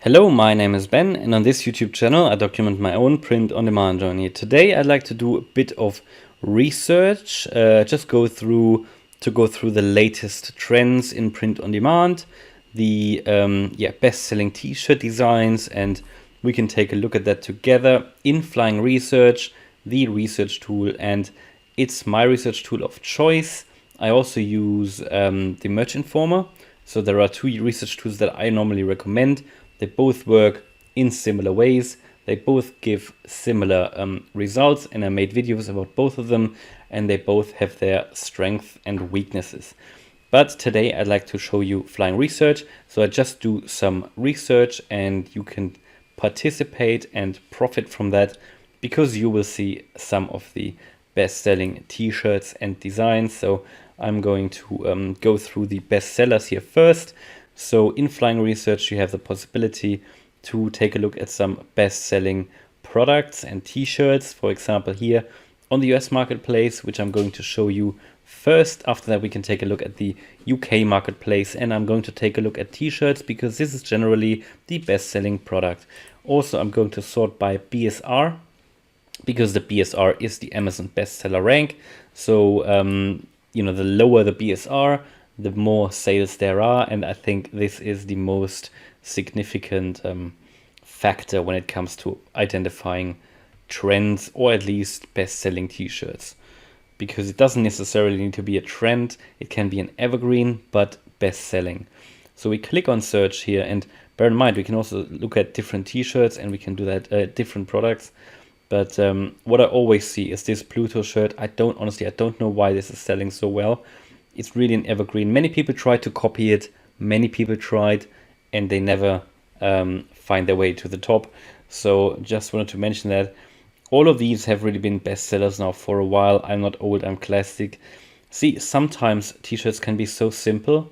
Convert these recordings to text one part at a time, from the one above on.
Hello, my name is Ben, and on this YouTube channel I document my own print-on-demand journey. Today I'd like to do a bit of research, just go through the latest trends in print-on-demand, the best-selling t-shirt designs, and we can take a look at that together in Flying Research, the research tool, and it's my research tool of choice. I also use the Merch Informer, so there are two research tools that I normally recommend. They both work in similar ways. They both give similar results, and I made videos about both of them, and they both have their strengths and weaknesses. But today I'd like to show you Flying Research. So I just do some research and you can participate and profit from that because you will see some of the best-selling t-shirts and designs. So I'm going to go through the best sellers here first. So in Flying Research, you have the possibility to take a look at some best-selling products and t-shirts. For example, here on the US marketplace, which I'm going to show you first. After that, we can take a look at the UK marketplace, and I'm going to take a look at t-shirts because this is generally the best-selling product. Also, I'm going to sort by BSR because the BSR is the Amazon bestseller rank. So, the lower the BSR, the more sales there are, and I think this is the most significant factor when it comes to identifying trends, or at least best-selling t-shirts, because it doesn't necessarily need to be a trend. It can be an evergreen, but best-selling. So we click on search here, and bear in mind we can also look at different t-shirts, and we can do that different products. But what I always see is this Pluto shirt. I don't know why this is selling so well. It's really an evergreen. Many people tried to copy it. Many people tried, and they never find their way to the top. So just wanted to mention that all of these have really been bestsellers now for a while. I'm not old, I'm classic. See, sometimes t-shirts can be so simple.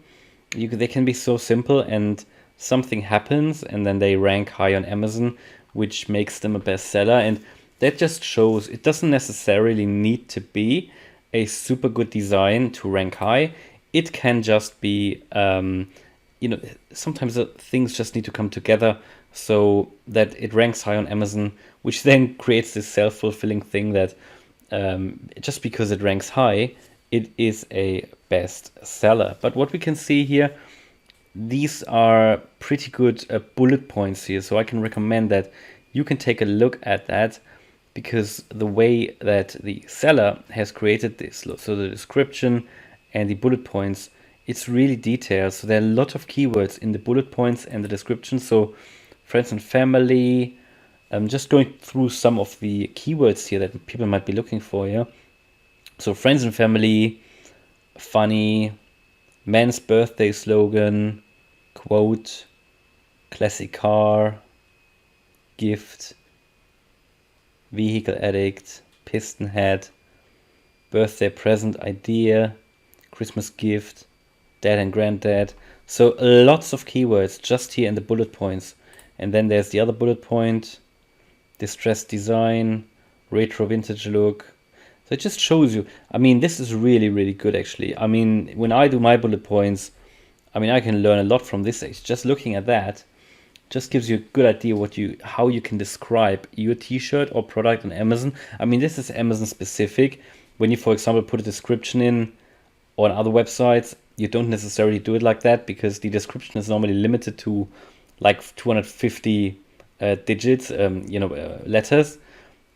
They can be so simple, and something happens, and then they rank high on Amazon, which makes them a bestseller. And that just shows it doesn't necessarily need to be a super good design to rank high. It can just be, sometimes things just need to come together so that it ranks high on Amazon, which then creates this self-fulfilling thing that just because it ranks high, it is a best seller. But what we can see here, these are pretty good bullet points here. So I can recommend that you can take a look at that, because the way that the seller has created this, so the description and the bullet points, it's really detailed. So there are a lot of keywords in the bullet points and the description. So friends and family, I'm just going through some of the keywords here that people might be looking for here. So friends and family, funny, man's birthday slogan, quote, classic car, gift, vehicle addict, piston head, birthday present idea, Christmas gift, dad and granddad. So lots of keywords just here in the bullet points. And then there's the other bullet point, distressed design, retro vintage look. So it just shows you, I mean, this is really, really good actually. I mean, when I do my bullet points, I mean, I can learn a lot from this. Just looking at that just gives you a good idea how you can describe your t-shirt or product on Amazon. I mean, this is Amazon specific. When you, for example, put a description in on other websites, you don't necessarily do it like that, because the description is normally limited to like 250 digits, letters.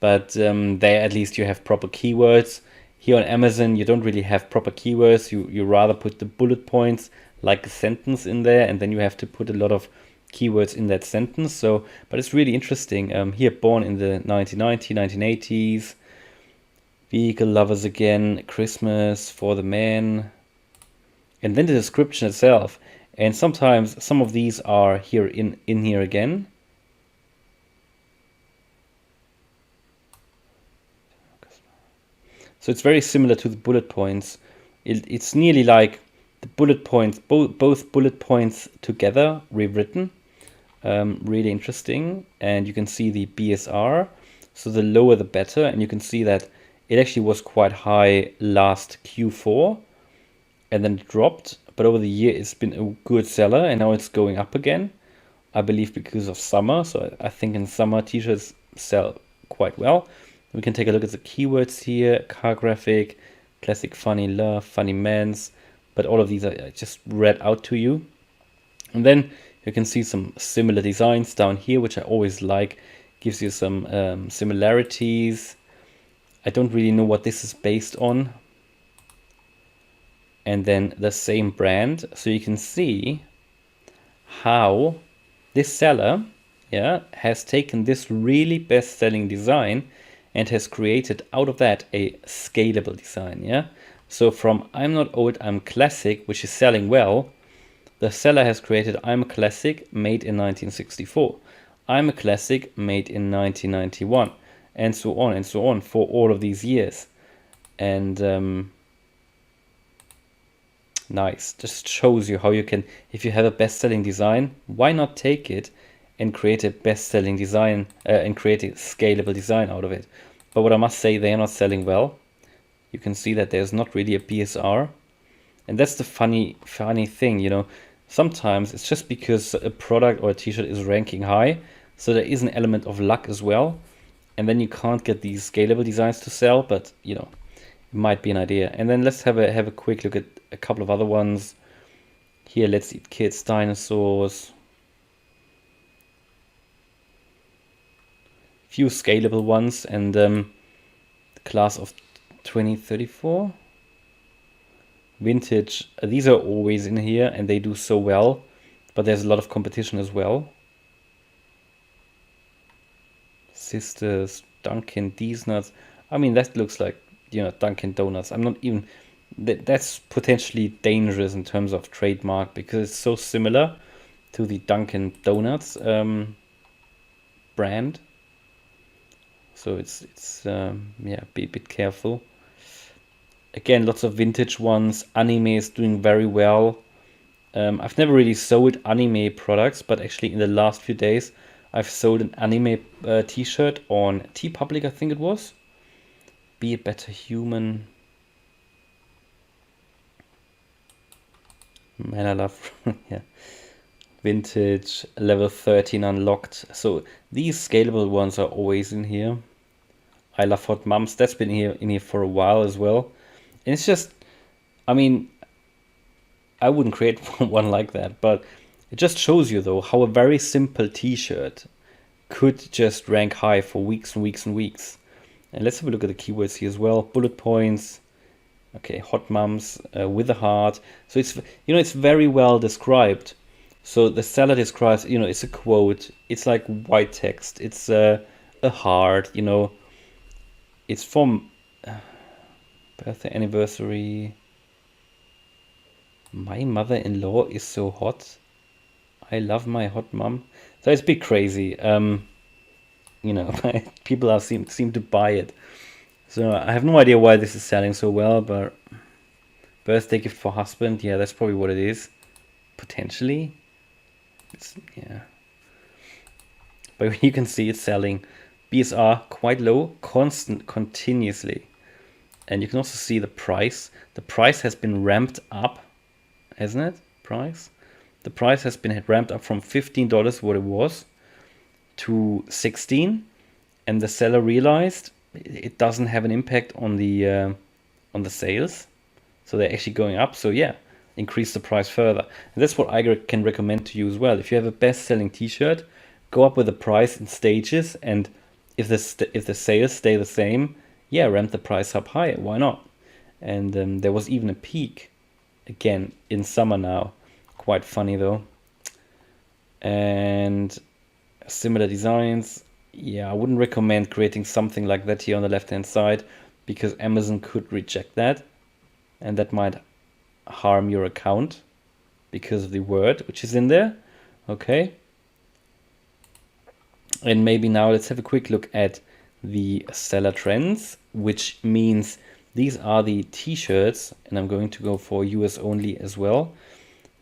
But there at least you have proper keywords. Here on Amazon, you don't really have proper keywords. You rather put the bullet points like a sentence in there, and then you have to put a lot of keywords in that sentence. So, but it's really interesting. Here, born in the 1980s, vehicle lovers again, Christmas for the man, and then the description itself. And sometimes some of these are here in here again. So it's very similar to the bullet points. It's nearly like the bullet points, both bullet points together rewritten. Really interesting. And you can see the BSR, so the lower the better, and you can see that it actually was quite high last Q4 and then it dropped, but over the year it's been a good seller, and now it's going up again. I believe because of summer. So I think in summer t-shirts sell quite well. We can take a look at the keywords here: car graphic, classic, funny, love, funny men's. But all of these I just read out to you. And then you can see some similar designs down here, which I always like. Gives you some similarities. I don't really know what this is based on. And then the same brand. So you can see how this seller, yeah, has taken this really best-selling design and has created out of that a scalable design, yeah. So from I'm not old, I'm classic, which is selling well, the seller has created I'm a classic made in 1964, I'm a classic made in 1991, and so on for all of these years. And nice, just shows you how you can, if you have a best-selling design, why not take it and create a best-selling design and create a scalable design out of it. But what I must say, they are not selling well. You can see that there's not really a BSR. And that's the funny thing, you know. Sometimes it's just because a product or a t-shirt is ranking high, so there is an element of luck as well. And then you can't get these scalable designs to sell, but you know, it might be an idea. And then let's have a quick look at a couple of other ones. Here, let's eat kids, dinosaurs. Few scalable ones, and the class of 2034. Vintage, these are always in here and they do so well, but there's a lot of competition as well. Sisters, Dunkin', these nuts. I mean, that looks like, you know, Dunkin' Donuts. I'm not even, that's potentially dangerous in terms of trademark because it's so similar to the Dunkin' Donuts brand. So it's yeah, be a bit careful. Again, lots of vintage ones. Anime is doing very well. I've never really sold anime products, but actually in the last few days, I've sold an anime t-shirt on TeePublic, I think it was. Be a Better Human. Man, I love, yeah. Vintage, level 13 unlocked. So these scalable ones are always in here. I Love Hot Mums, that's been in here for a while as well. And it's just, I mean, I wouldn't create one like that, but it just shows you though how a very simple t-shirt could just rank high for weeks and weeks and weeks. And let's have a look at the keywords here as well. Bullet points. Okay, hot mums with a heart. So it's, you know, it's very well described. So the seller describes, you know, it's a quote. It's like white text. It's a heart, you know. It's from birthday, anniversary. My mother-in-law is so hot. I love my hot mom. So it's a bit crazy. You know, people seem to buy it. So I have no idea why this is selling so well, but birthday gift for husband, yeah, that's probably what it is. Potentially. Yeah. But you can see it's selling. BSR quite low, constant, continuously. And you can also see the price. The price has been ramped up, hasn't it? Price. The price has been ramped up from $15, what it was, to 16, and the seller realized it doesn't have an impact on the sales, so they're actually going up. So yeah, increase the price further, and that's what I can recommend to you as well. If you have a best-selling t-shirt, go up with the price in stages, and if the sales stay the same, yeah, ramp the price up higher. Why not? And there was even a peak again in summer now. Quite funny though. And similar designs. Yeah, I wouldn't recommend creating something like that here on the left hand side, because Amazon could reject that, and that might harm your account because of the word which is in there. Okay. And maybe now let's have a quick look at the seller trends, which means these are the t-shirts, and I'm going to go for US only as well.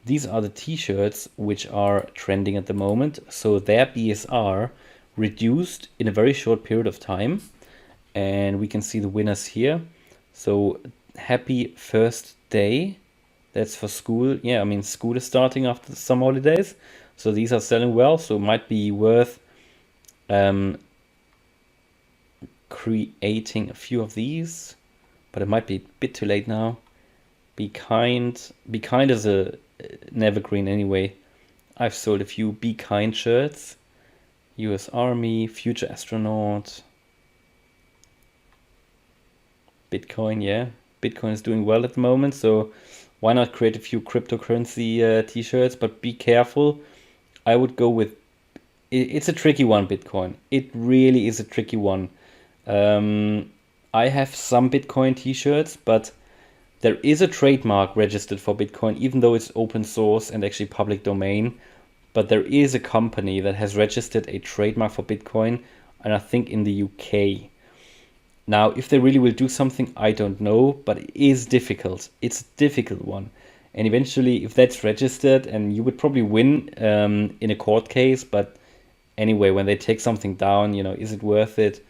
These are the t-shirts which are trending at the moment. So their BSR reduced in a very short period of time. And we can see the winners here. So happy first day. That's for school. Yeah, I mean, school is starting after the summer holidays. So these are selling well, so it might be worth creating a few of these, but it might be a bit too late now. Be kind. Be kind is an evergreen anyway. I've sold a few Be Kind shirts. US Army, Future Astronaut, Bitcoin, yeah. Bitcoin is doing well at the moment, so why not create a few cryptocurrency t-shirts, but be careful. I would go with, it's a tricky one, Bitcoin. It really is a tricky one. I have some Bitcoin t-shirts, but there is a trademark registered for Bitcoin, even though it's open source and actually public domain. But there is a company that has registered a trademark for Bitcoin, and I think in the UK. Now, if they really will do something, I don't know, but it is difficult. It's a difficult one. And eventually, if that's registered, and you would probably win in a court case, but anyway, when they take something down, is it worth it?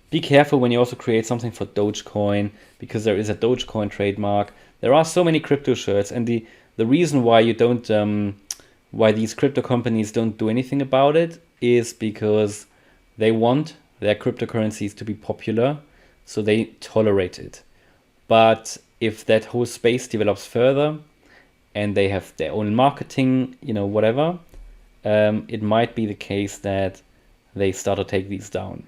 Be careful when you also create something for Dogecoin, because there is a Dogecoin trademark. There are so many crypto shirts, and the reason why you don't, why these crypto companies don't do anything about it is because they want their cryptocurrencies to be popular, so they tolerate it. But if that whole space develops further and they have their own marketing, whatever, it might be the case that they start to take these down.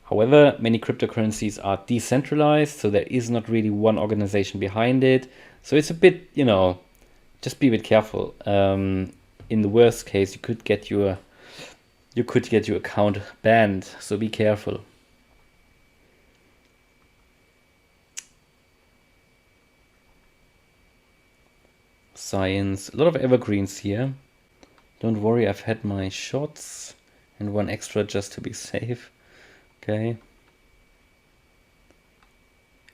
However, many cryptocurrencies are decentralized, so there is not really one organization behind it. So it's a bit, just be a bit careful. In the worst case, you could get your account banned. So be careful. Science, a lot of evergreens here. Don't worry, I've had my shots and one extra just to be safe. Okay.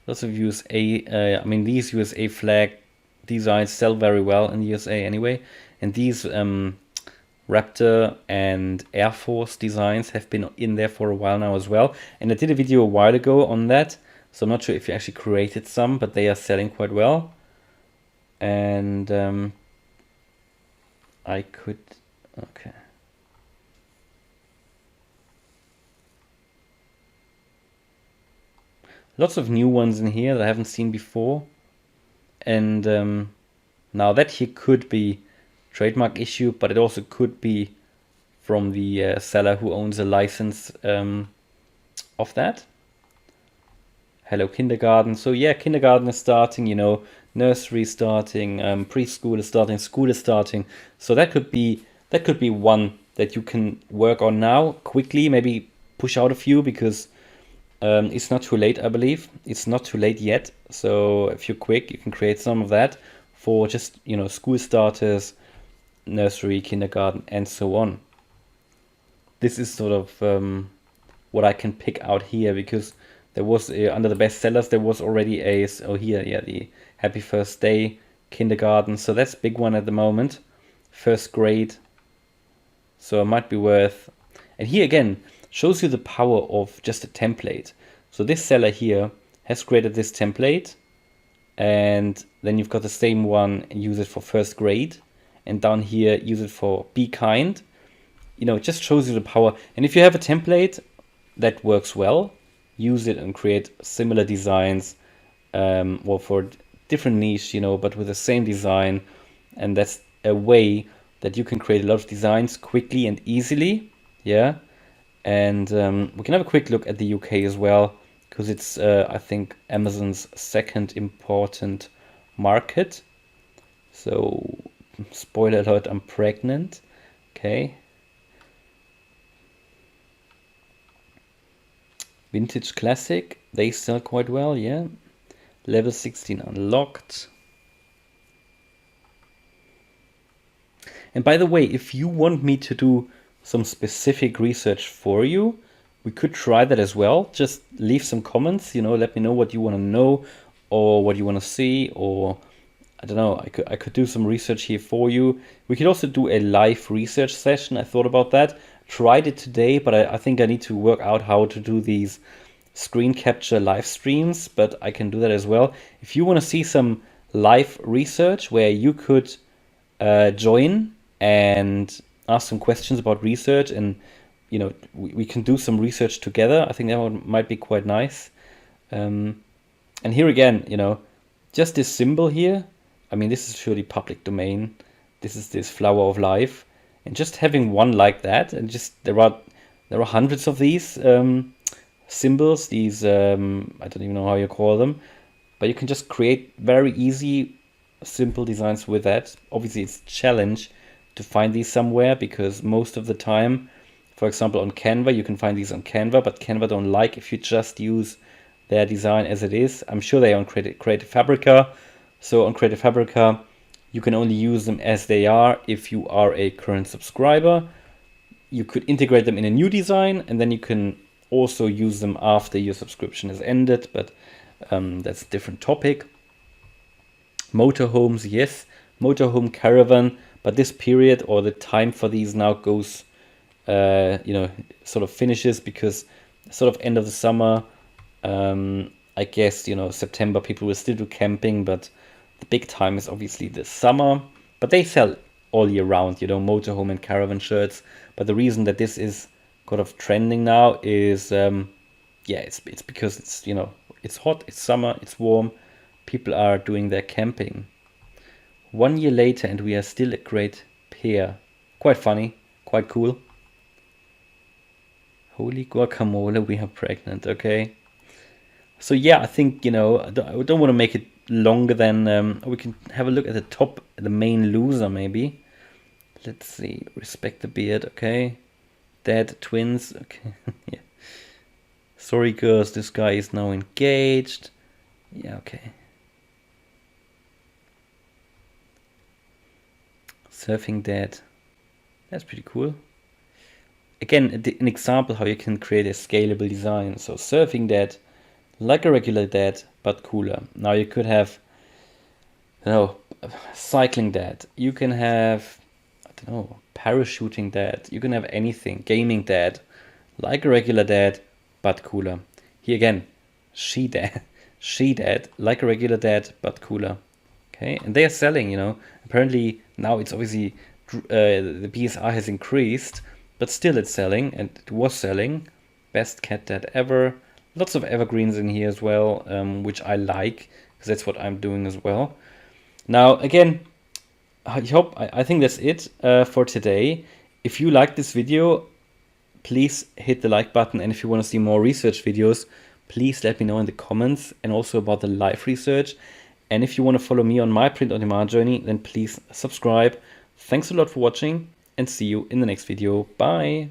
Lots of USA, these USA flag designs sell very well in the USA anyway. And these Raptor and Air Force designs have been in there for a while now as well. And I did a video a while ago on that. So I'm not sure if you actually created some, but they are selling quite well. And I could, okay. Lots of new ones in here that I haven't seen before. And now that here could be trademark issue, but it also could be from the seller who owns a license of that. Hello Kindergarten. So yeah, kindergarten is starting, nursery is starting, preschool is starting, school is starting. So that could be one that you can work on now quickly, maybe push out a few, because it's not too late, I believe. It's not too late yet. So if you're quick, you can create some of that for just, school starters, nursery, kindergarten, and so on. This is sort of what I can pick out here, because there was under the bestsellers, there was already the Happy First Day, kindergarten. So that's a big one at the moment. First grade. So it might be worth. And here again, shows you the power of just a template. So this seller here has created this template, and then you've got the same one and use it for first grade, and down here use it for Be Kind. It just shows you the power. And if you have a template that works well, use it and create similar designs, or for different niche, but with the same design. And that's a way that you can create a lot of designs quickly and easily. Yeah. And we can have a quick look at the UK as well, because it's, I think, Amazon's second important market. So, spoiler alert, I'm pregnant. Okay. Vintage Classic, they sell quite well, yeah. Level 16 unlocked. And by the way, if you want me to do some specific research for you, we could try that as well. Just leave some comments, let me know what you want to know or what you want to see, or I don't know, I could do some research here for you. We could also do a live research session. I thought about that. Tried it today, but I think I need to work out how to do these screen capture live streams, but I can do that as well. If you want to see some live research where you could join and ask some questions about research, and you know, we can do some research together. I think that one might be quite nice. And here again, you know, just this symbol here, I mean, this is surely public domain. This is this flower of life, and just having one like that, and just there are hundreds of these symbols. These I don't even know how you call them, but you can just create very easy, simple designs with that. Obviously, it's a challenge to find these somewhere, because most of the time, for example, on Canva, you can find these on Canva, but Canva don't like if you just use their design as it is. I'm sure they are on Creative Fabrica. So on Creative Fabrica, you can only use them as they are if you are a current subscriber. You could integrate them in a new design, and then you can also use them after your subscription is ended, but that's a different topic. Motorhomes, yes, motorhome, caravan, but this period or the time for these now goes, you know, sort of finishes, because sort of end of the summer, I guess, you know, September people will still do camping, but the big time is obviously the summer. But they sell all year round, you know, motorhome and caravan shirts. But the reason that this is kind of trending now is, yeah, it's because it's, you know, it's hot, it's summer, it's warm. People are doing their camping. 1 year later, and we are still a great pair. Quite funny, quite cool. Holy guacamole, we are pregnant, okay. So yeah, I think, you know, I don't want to make it longer than, we can have a look at the top, the main loser maybe. Let's see, respect the beard, okay. Dead twins, okay, yeah. Sorry girls, this guy is now engaged. Yeah, okay. Surfing Dad, that's pretty cool. Again, an example how you can create a scalable design. So Surfing Dad, like a regular dad, but cooler. Now you could have, you know, cycling dad. You can have, I don't know, parachuting dad. You can have anything. Gaming dad, like a regular dad, but cooler. Here again, she dad, she dad, like a regular dad, but cooler. Okay, and they are selling, you know. Apparently now it's obviously the BSR has increased, but still it's selling, and it was selling. Best cat dad ever. Lots of evergreens in here as well, which I like, because that's what I'm doing as well. Now, again, I think that's it for today. If you like this video, please hit the like button. And if you want to see more research videos, please let me know in the comments, and also about the live research. And if you want to follow me on my print-on-demand journey, then please subscribe. Thanks a lot for watching, and see you in the next video. Bye.